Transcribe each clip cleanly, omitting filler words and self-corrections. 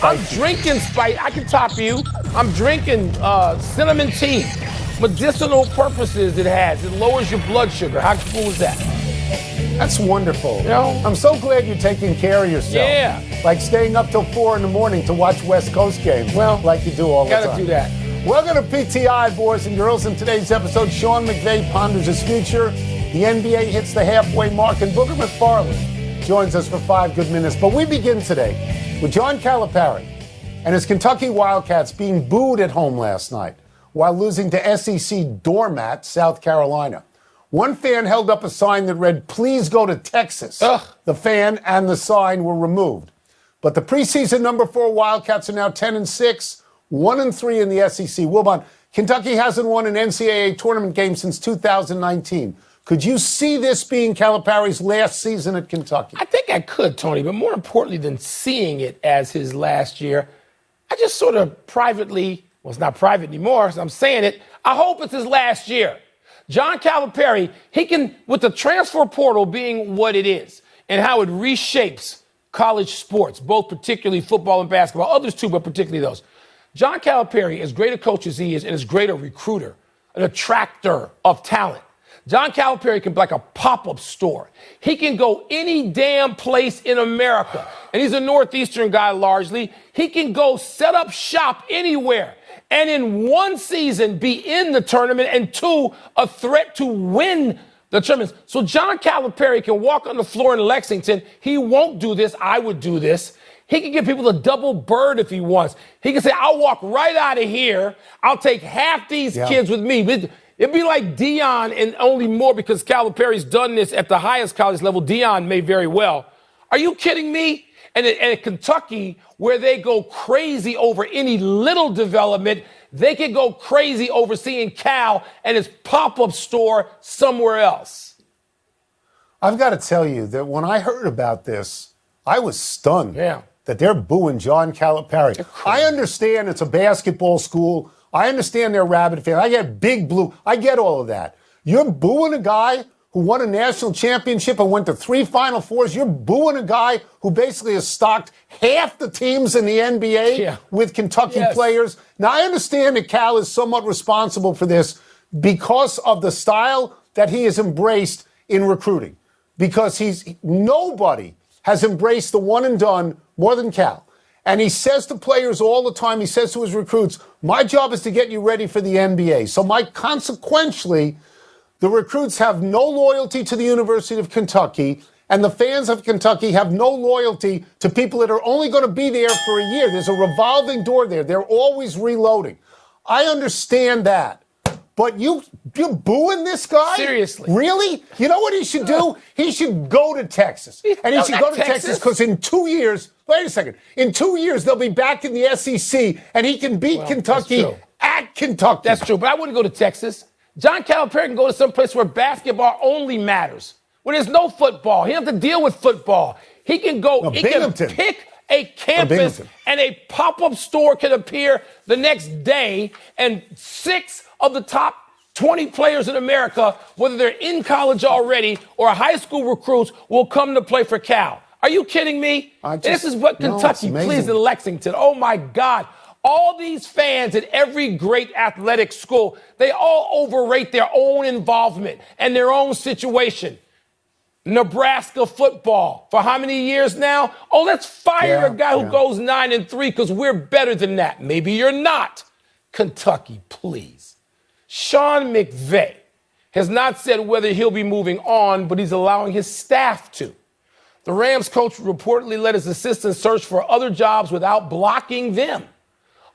I'm drinking Sprite. I can top you. I'm drinking cinnamon tea. Medicinal purposes it has. It lowers your blood sugar. How cool is that? That's wonderful. You know? I'm so glad you're taking care of yourself. Yeah. Like staying up till 4 in the morning to watch West Coast games. Well, like you do all the time. Gotta do that. Welcome to PTI, boys and girls. In today's episode, Sean McVay ponders his future. The NBA hits the halfway mark, and Booger McFarland joins us for 5 good minutes. But we begin today with John Calipari and his Kentucky Wildcats being booed at home last night while losing to SEC doormat South Carolina. One fan held up a sign that read, "Please go to Texas." Ugh. The fan and the sign were removed. But the preseason number 4 Wildcats are now 10-6, 1-3 in the SEC. Wilbon, Kentucky hasn't won an NCAA tournament game since 2019. Could you see this being Calipari's last season at Kentucky? I think I could, Tony, but more importantly than seeing it as his last year, I just sort of privately, well, it's not private anymore, so I'm saying it, I hope it's his last year. John Calipari, he can, with the transfer portal being what it is and how it reshapes college sports, both particularly football and basketball, others too, but particularly those. John Calipari, as great a coach as he is and as great a recruiter, an attractor of talent, John Calipari can be like a pop-up store. He can go any damn place in America. And he's a Northeastern guy largely. He can go set up shop anywhere. And in one season, be in the tournament, and 2, a threat to win the tournament. So John Calipari can walk on the floor in Lexington. He won't do this. I would do this. He can give people a double bird if he wants. He can say, I'll walk right out of here. I'll take half these kids with me. It'd be like Deion and only more because Calipari's done this at the highest college level. Deion may very well. Are you kidding me? And at Kentucky, where they go crazy over any little development, they could go crazy over seeing Cal and his pop-up store somewhere else. I've got to tell you that when I heard about this, I was stunned that they're booing John Calipari. I understand it's a basketball school. I understand they're rabid fans. I get Big Blue. I get all of that. You're booing a guy who won a national championship and went to 3 Final Fours. You're booing a guy who basically has stocked half the teams in the NBA with Kentucky players. Now, I understand that Cal is somewhat responsible for this because of the style that he has embraced in recruiting. Because nobody has embraced the one and done more than Cal. And he says to players all the time, he says to his recruits, my job is to get you ready for the NBA. So consequentially, the recruits have no loyalty to the University of Kentucky, and the fans of Kentucky have no loyalty to people that are only going to be there for a year. There's a revolving door there. They're always reloading. I understand that. But you're booing this guy? Seriously. Really? You know what he should do? He should go to Texas. And he should go to Texas because in 2 years, wait a second, in 2 years they'll be back in the SEC and he can beat Kentucky at Kentucky. That's true, but I wouldn't go to Texas. John Calipari can go to some place where basketball only matters, where there's no football. He doesn't have to deal with football. He can go, he can pick a campus and a pop-up store can appear the next day and 6 of the top 20 players in America, whether they're in college already or high school recruits, will come to play for Cal. Are you kidding me? This is what Kentucky plays in Lexington. Oh, my God. All these fans at every great athletic school, they all overrate their own involvement and their own situation. Nebraska football for how many years now? Oh, let's fire a guy who goes 9-3 because we're better than that. Maybe you're not. Kentucky, please. Sean McVay has not said whether he'll be moving on, but he's allowing his staff to. The Rams coach reportedly let his assistants search for other jobs without blocking them.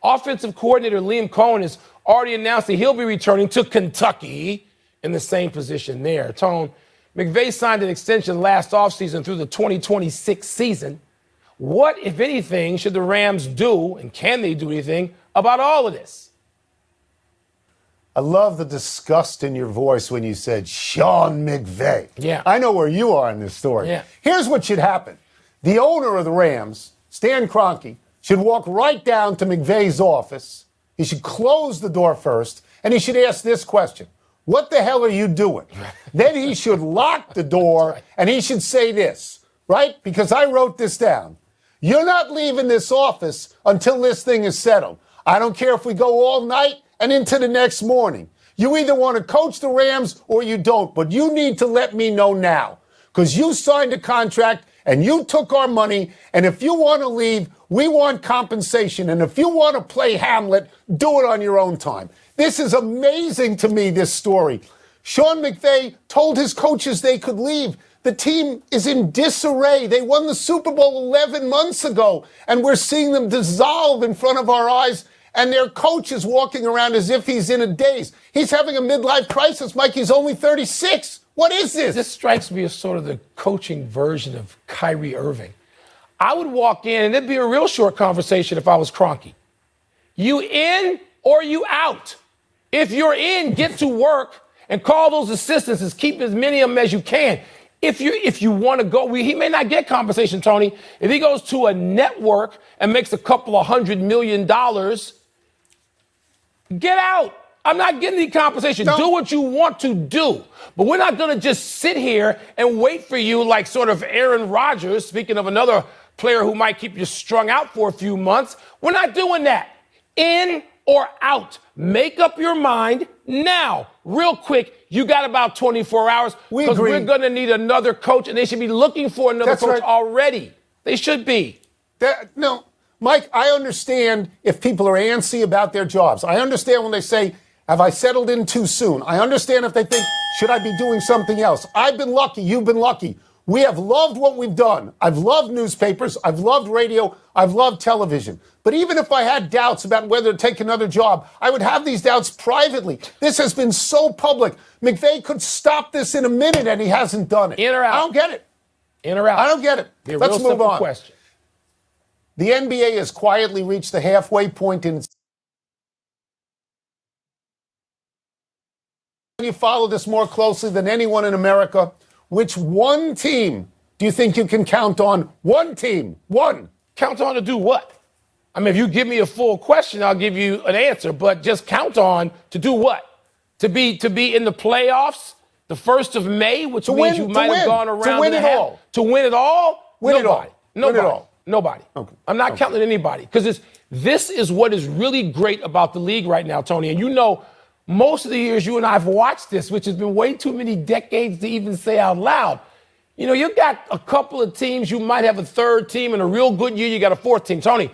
Offensive coordinator Liam Cohen has already announced that he'll be returning to Kentucky in the same position there. Tone, McVay signed an extension last offseason through the 2026 season. What, if anything, should the Rams do, and can they do anything, about all of this? I love the disgust in your voice when you said Sean McVay. Yeah. I know where you are in this story. Yeah. Here's what should happen. The owner of the Rams, Stan Kroenke, should walk right down to McVay's office. He should close the door first, and he should ask this question. What the hell are you doing? Then he should lock the door, and he should say this, right? Because I wrote this down. You're not leaving this office until this thing is settled. I don't care if we go all night and into the next morning. You either want to coach the Rams or you don't, but you need to let me know now because you signed a contract and you took our money, and if you want to leave, we want compensation, and if you want to play Hamlet, do it on your own time. This is amazing to me, this story. Sean McVay told his coaches they could leave. The team is in disarray. They won the Super Bowl 11 months ago, and we're seeing them dissolve in front of our eyes, and their coach is walking around as if he's in a daze. He's having a midlife crisis, Mike. He's only 36. What is this? This strikes me as sort of the coaching version of Kyrie Irving. I would walk in, and it'd be a real short conversation if I was Kroenke. You in or you out? If you're in, get to work and call those assistants and keep as many of them as you can. If you want to go, he may not get compensation, Tony. If he goes to a network and makes a couple of $100 million, get out. I'm not getting any compensation. No. Do what you want to do. But we're not going to just sit here and wait for you like sort of Aaron Rodgers, speaking of another player who might keep you strung out for a few months. We're not doing that. In or out. Make up your mind now. Real quick, you got about 24 hours. Because we're going to need another coach, and they should be looking for another coach already. They should be. No, Mike, I understand if people are antsy about their jobs. I understand when they say, have I settled in too soon? I understand if they think, should I be doing something else? I've been lucky. You've been lucky. We have loved what we've done. I've loved newspapers. I've loved radio. I've loved television. But even if I had doubts about whether to take another job, I would have these doubts privately. This has been so public. McVay could stop this in a minute, and he hasn't done it. In or out? I don't get it. In or out? I don't get it. Let's move on. Question. The NBA has quietly reached the halfway point in its. You follow this more closely than anyone in America. Which one team do you think you can count on? One team. One. Count on to do what? I mean, if you give me a full question, I'll give you an answer. But just count on to do what? To be in the playoffs the 1st of May, which means you might have gone around. To win it all. To win it all? Win it all. Nobody. Win it all. Nobody. Okay. I'm not counting anybody. Because this is what is really great about the league right now, Tony. And you know, most of the years you and I have watched this, which has been way too many decades to even say out loud. You know, you got a couple of teams. You might have a third team. In a real good year, you got a fourth team. Tony,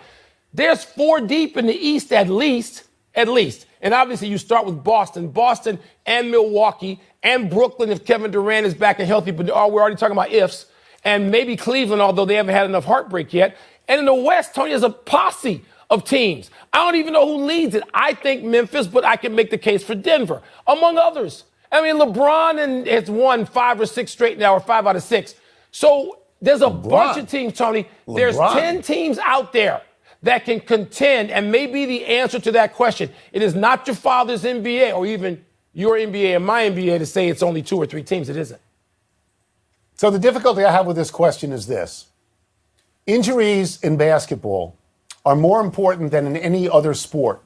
there's 4 deep in the East at least. And obviously you start with Boston and Milwaukee and Brooklyn if Kevin Durant is back and healthy. But we're already talking about ifs. And maybe Cleveland, although they haven't had enough heartbreak yet. And in the West, Tony, there's a posse of teams. I don't even know who leads it. I think Memphis, but I can make the case for Denver, among others. I mean, LeBron has won 5 or 6 straight now, or 5 out of 6. So there's a bunch of teams, Tony. There's 10 teams out there that can contend and may be the answer to that question. It is not your father's NBA or even your NBA and my NBA to say it's only 2 or 3 teams. It isn't. So the difficulty I have with this question is this. Injuries in basketball are more important than in any other sport.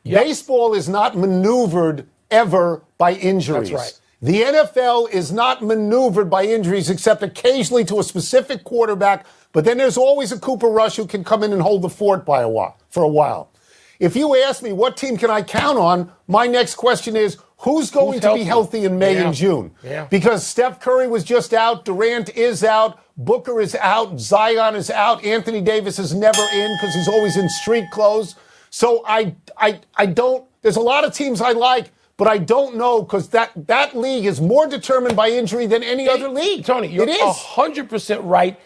Yep. Baseball is not maneuvered ever by injuries. That's right. The NFL is not maneuvered by injuries except occasionally to a specific quarterback, but then there's always a Cooper Rush who can come in and hold the fort for a while. If you ask me what team can I count on, my next question is who's going to be healthy in May and June? Yeah. Because Steph Curry was just out, Durant is out, Booker is out, Zion is out, Anthony Davis is never in because he's always in street clothes. So I don't, there's a lot of teams I like, but I don't know because that league is more determined by injury than any other league. Tony, you're 100% right.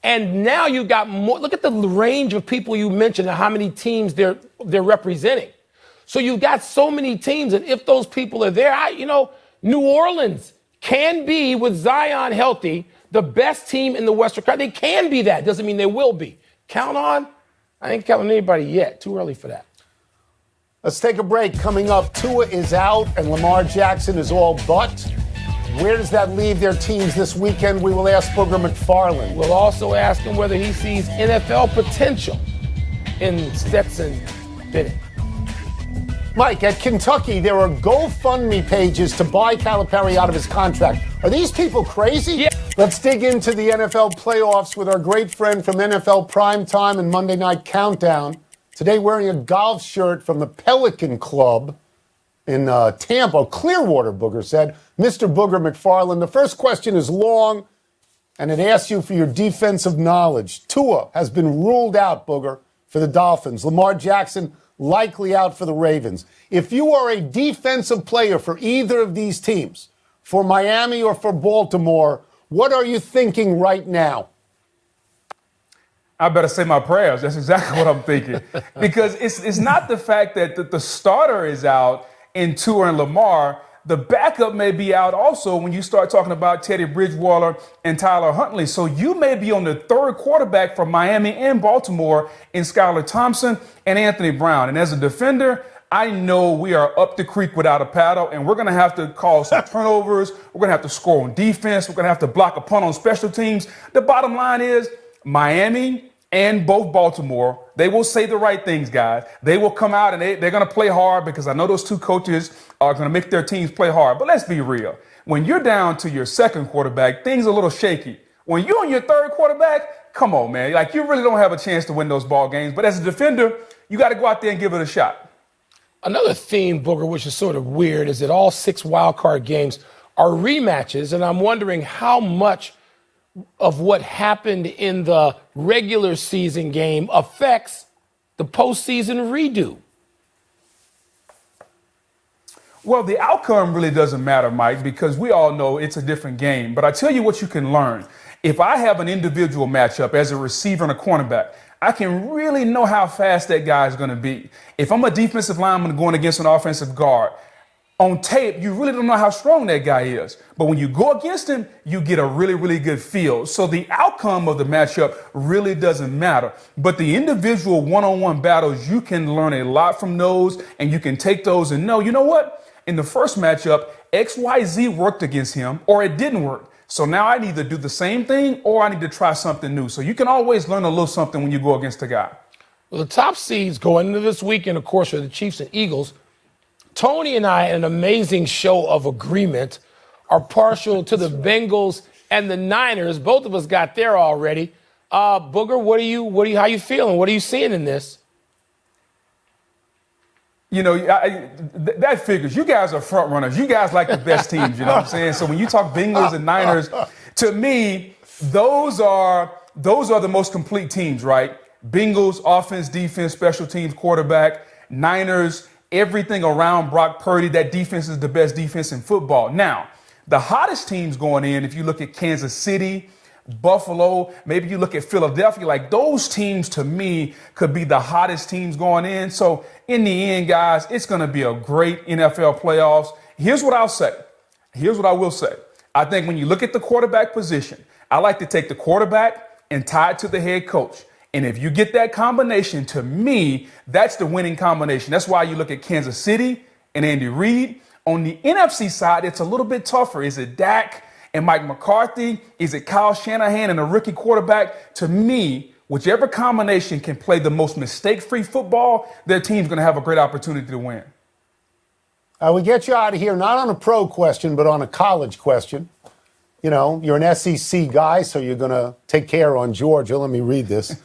And now you got more. Look at the range of people you mentioned and how many teams they're representing. So you've got so many teams, and if those people are there, New Orleans can be, with Zion healthy, the best team in the Western Conference. They can be that. Doesn't mean they will be. Count on? I ain't counting anybody yet. Too early for that. Let's take a break. Coming up, Tua is out and Lamar Jackson is all but. Where does that leave their teams this weekend? We will ask Booger McFarland. We'll also ask him whether he sees NFL potential in Stetson Bennett. Mike, at Kentucky, there are GoFundMe pages to buy Calipari out of his contract. Are these people crazy? Yeah. Let's dig into the NFL playoffs with our great friend from NFL Primetime and Monday Night Countdown. Today wearing a golf shirt from the Pelican Club in Tampa. Clearwater, Booger said. Mr. Booger McFarland. The first question is long, and it asks you for your defensive knowledge. Tua has been ruled out, Booger, for the Dolphins. Lamar Jackson likely out for the Ravens. If you are a defensive player for either of these teams, for Miami or for Baltimore, what are you thinking right now? I better say my prayers. That's exactly what I'm thinking. Because it's not the fact that the starter is out in Tua and Lamar. The backup may be out also when you start talking about Teddy Bridgewater and Tyler Huntley. So you may be on the third quarterback for Miami and Baltimore in Skylar Thompson and Anthony Brown. And as a defender, I know we are up the creek without a paddle, and we're going to have to cause some turnovers. We're going to have to score on defense. We're going to have to block a punt on special teams. The bottom line is Miami and both Baltimore, they will say the right things, guys. They will come out and they're going to play hard because I know those two coaches are going to make their teams play hard. But let's be real. When you're down to your second quarterback, things are a little shaky. When you're on your third quarterback, come on, man. Like, you really don't have a chance to win those ball games. But as a defender, you got to go out there and give it a shot. Another theme, Booger, which is sort of weird, is that all 6 wild card games are rematches, and I'm wondering how much of what happened in the regular season game affects the postseason redo. Well, the outcome really doesn't matter, Mike, because we all know it's a different game. But I tell you what you can learn. If I have an individual matchup as a receiver and a cornerback, I can really know how fast that guy is going to be. If I'm a defensive lineman going against an offensive guard, on tape, you really don't know how strong that guy is. But when you go against him, you get a really, really good feel. So the outcome of the matchup really doesn't matter. But the individual one-on-one battles, you can learn a lot from those, and you can take those and know, you know what? In the first matchup, XYZ worked against him, or it didn't work. So now I need to do the same thing, or I need to try something new. So you can always learn a little something when you go against a guy. Well, the top seeds going into this weekend, of course, are the Chiefs and Eagles. Tony and I, an amazing show of agreement, are partial to the Bengals and the Niners. Both of us got there already. Booger, how you feeling? What are you seeing in this? You know, that figures. You guys are front runners. You guys like the best teams, you know what I'm saying? So when you talk Bengals and Niners, to me, those are the most complete teams, right? Bengals, offense, defense, special teams, quarterback. Niners, everything around Brock Purdy. That defense is the best defense in football. Now, the hottest teams going in, if you look at Kansas City, Buffalo, maybe you look at Philadelphia, like those teams to me could be the hottest teams going in. So in the end, guys, it's going to be a great NFL playoffs. Here's what I'll say. Here's what I will say. I think when you look at the quarterback position, I like to take the quarterback and tie it to the head coach. And if you get that combination, to me, that's the winning combination. That's why you look at Kansas City and Andy Reid. On the NFC side, it's a little bit tougher. Is it Dak and Mike McCarthy? Is it Kyle Shanahan and a rookie quarterback? To me, whichever combination can play the most mistake-free football, their team's going to have a great opportunity to win. We get you out of here, not on a pro question, but on a college question. You know, you're an SEC guy, so you're going to take care on Georgia. Let me read this.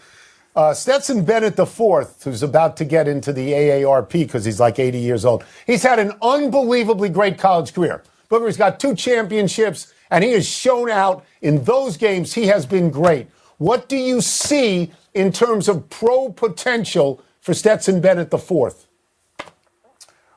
Stetson Bennett IV, who's about to get into the AARP because he's like 80 years old. He's had an unbelievably great college career. Booger, he's got 2 championships, and he has shown out in those games. He has been great. What do you see in terms of pro potential for Stetson Bennett IV?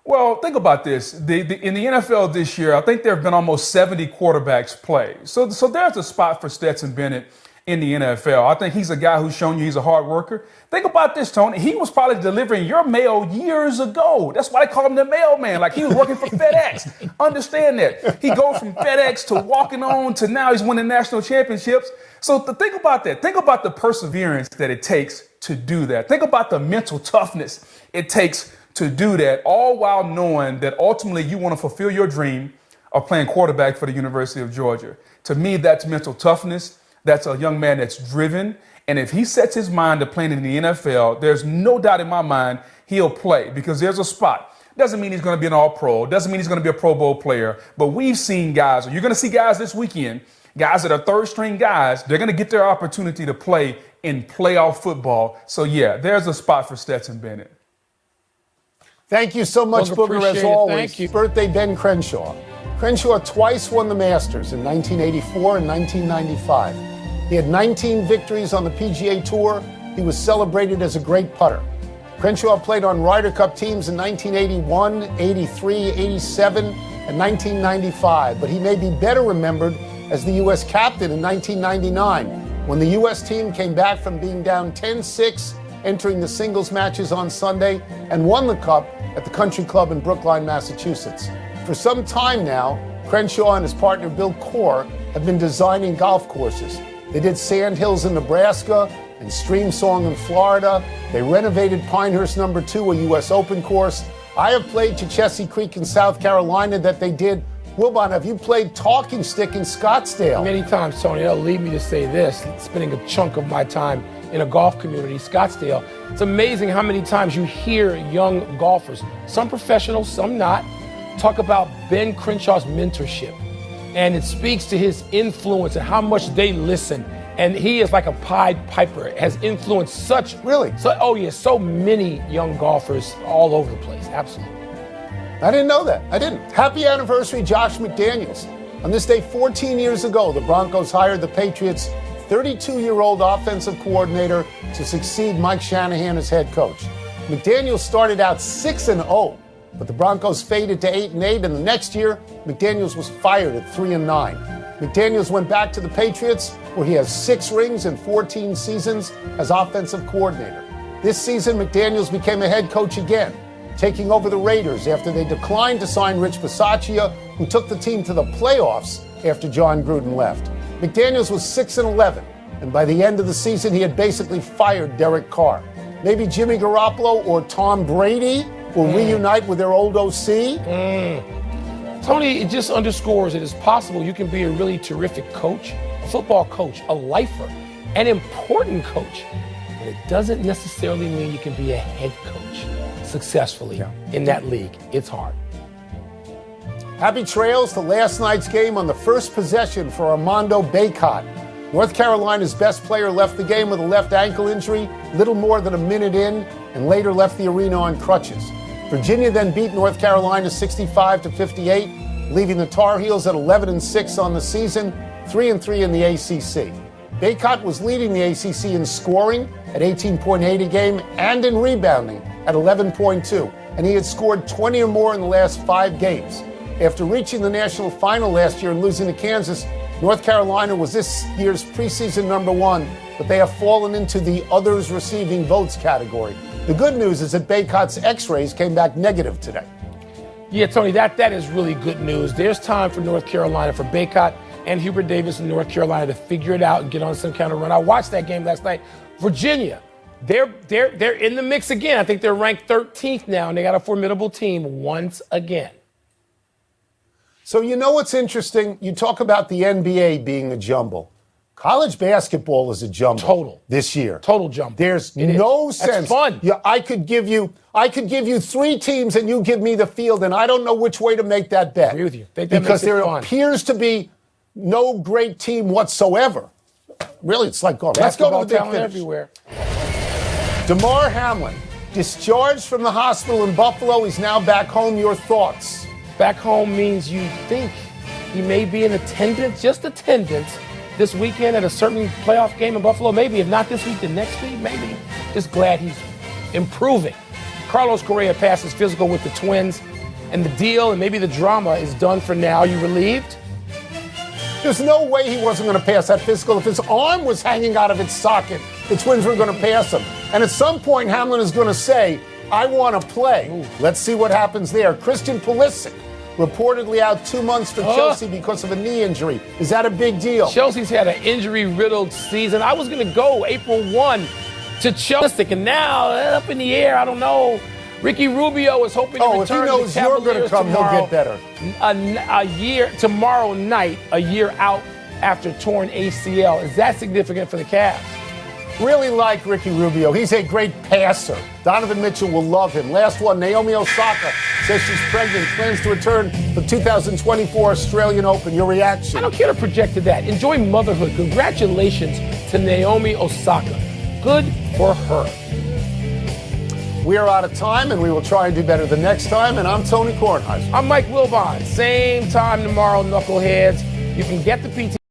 Well, think about this. In the NFL this year, I think there have been almost 70 quarterbacks play. So there's a spot for Stetson Bennett in the NFL. I think he's a guy who's shown you he's a hard worker. Think about this, Tony. He was probably delivering your mail years ago. That's why they call him the mailman. Like, he was working for FedEx. Understand that. He goes from FedEx to walking on to now he's winning national championships. So think about that. Think about the perseverance that it takes to do that. Think about the mental toughness it takes to do that, all while knowing that ultimately you want to fulfill your dream of playing quarterback for the University of Georgia. To me, that's mental toughness. That's a young man that's driven. And if he sets his mind to playing in the NFL, there's no doubt in my mind he'll play because there's a spot. Doesn't mean he's going to be an all-pro. Doesn't mean he's going to be a Pro Bowl player. But we've seen guys, or you're going to see guys this weekend Guys that are third-string guys, they're going to get their opportunity to play in playoff football. So, yeah, there's a spot for Stetson Bennett. Thank you so much, Booger, as always. Thank you. Birthday, Ben Crenshaw. Crenshaw twice won the Masters in 1984 and 1995. He had 19 victories on the PGA Tour. He was celebrated as a great putter. Crenshaw played on Ryder Cup teams in 1981, 83, 87, and 1995, but he may be better remembered as the U.S. captain in 1999, when the U.S. team came back from being down 10-6, entering the singles matches on Sunday, and won the Cup at the Country Club in Brookline, Massachusetts. For some time now, Crenshaw and his partner Bill Corr have been designing golf courses. They did Sand Hills in Nebraska and Stream Song in Florida. They renovated Pinehurst No. 2, a U.S. Open course. I have played Chechessie Creek in South Carolina that they did. Wilbon, have you played Talking Stick in Scottsdale? Many times, Tony. That'll lead me to say this, spending a chunk of my time in a golf community, Scottsdale. It's amazing how many times you hear young golfers, some professionals, some not, talk about Ben Crenshaw's mentorship. And it speaks to his influence and how much they listen. And he is like a Pied Piper, has influenced such... Really? So many young golfers all over the place. Absolutely. I didn't know that. I didn't. Happy anniversary, Josh McDaniels. On this day 14 years ago, the Broncos hired the Patriots' 32-year-old offensive coordinator to succeed Mike Shanahan as head coach. McDaniels started out 6-0, but the Broncos faded to 8-8, and the next year, McDaniels was fired at 3-9. McDaniels went back to the Patriots, where he has 6 rings and 14 seasons as offensive coordinator. This season, McDaniels became a head coach again, taking over the Raiders after they declined to sign Rich Bisaccia, who took the team to the playoffs after John Gruden left. McDaniels was 6-11, and by the end of the season, he had basically fired Derek Carr. Maybe Jimmy Garoppolo or Tom Brady will reunite with their old OC. Tony, it just underscores it is possible you can be a really terrific coach, a football coach, a lifer, an important coach, but it doesn't necessarily mean you can be a head coach successfully in that league. It's hard. Happy trails to last night's game on the first possession for Armando Bacot. North Carolina's best player left the game with a left ankle injury, little more than a minute in, and later left the arena on crutches. Virginia then beat North Carolina 65-58, leaving the Tar Heels at 11-6 on the season, 3-3 in the ACC. Bacot was leading the ACC in scoring at 18.8 a game and in rebounding at 11.2, and he had scored 20 or more in the last 5 games. After reaching the national final last year and losing to Kansas, North Carolina was this year's preseason number 1, but they have fallen into the others receiving votes category. The good news is that Bacot's x-rays came back negative today. Yeah, Tony, that is really good news. There's time for North Carolina, for Bacot and Hubert Davis in North Carolina to figure it out and get on some kind of run. I watched that game last night. Virginia, they're in the mix again. I think they're ranked 13th now, and they got a formidable team once again. So you know what's interesting? You talk about the NBA being a jumble. College basketball is a jumble. Total. This year. Total jumble. There's no sense. That's fun. Yeah, I could give you 3 teams and you give me the field, and I don't know which way to make that bet. I agree with you. Think that because makes it there fun. appears to be no great team whatsoever. Really, it's like, let's go to the big finish. Everywhere. Damar Hamlin, discharged from the hospital in Buffalo. He's now back home. Your thoughts? Back home means you think he may be in attendance, just attendance, this weekend at a certain playoff game in Buffalo. Maybe, if not this week, the next week, maybe. Just glad he's improving. Carlos Correa passes physical with the Twins, and the deal and maybe the drama is done for now. You relieved? There's no way he wasn't going to pass that physical. If his arm was hanging out of its socket, the Twins were going to pass him. And at some point, Hamlin is going to say, I want to play. Ooh. Let's see what happens there. Christian Pulisic, reportedly out 2 months for Chelsea because of a knee injury. Is that a big deal? Chelsea's had an injury-riddled season. I was going to go April 1 to Chelsea, and now up in the air, I don't know. Ricky Rubio is hoping to return. If he knows you're going to come, tomorrow. He'll get better. A year, tomorrow night, a year out after torn ACL. Is that significant for the Cavs? Really like Ricky Rubio. He's a great passer. Donovan Mitchell will love him. Last one, Naomi Osaka says she's pregnant, plans to return for the 2024 Australian Open. Your reaction? I don't care to project to that. Enjoy motherhood. Congratulations to Naomi Osaka. Good for her. We are out of time, and we will try and do better the next time. And I'm Tony Kornheiser. I'm Mike Wilbon. Same time tomorrow, knuckleheads. You can get the PT.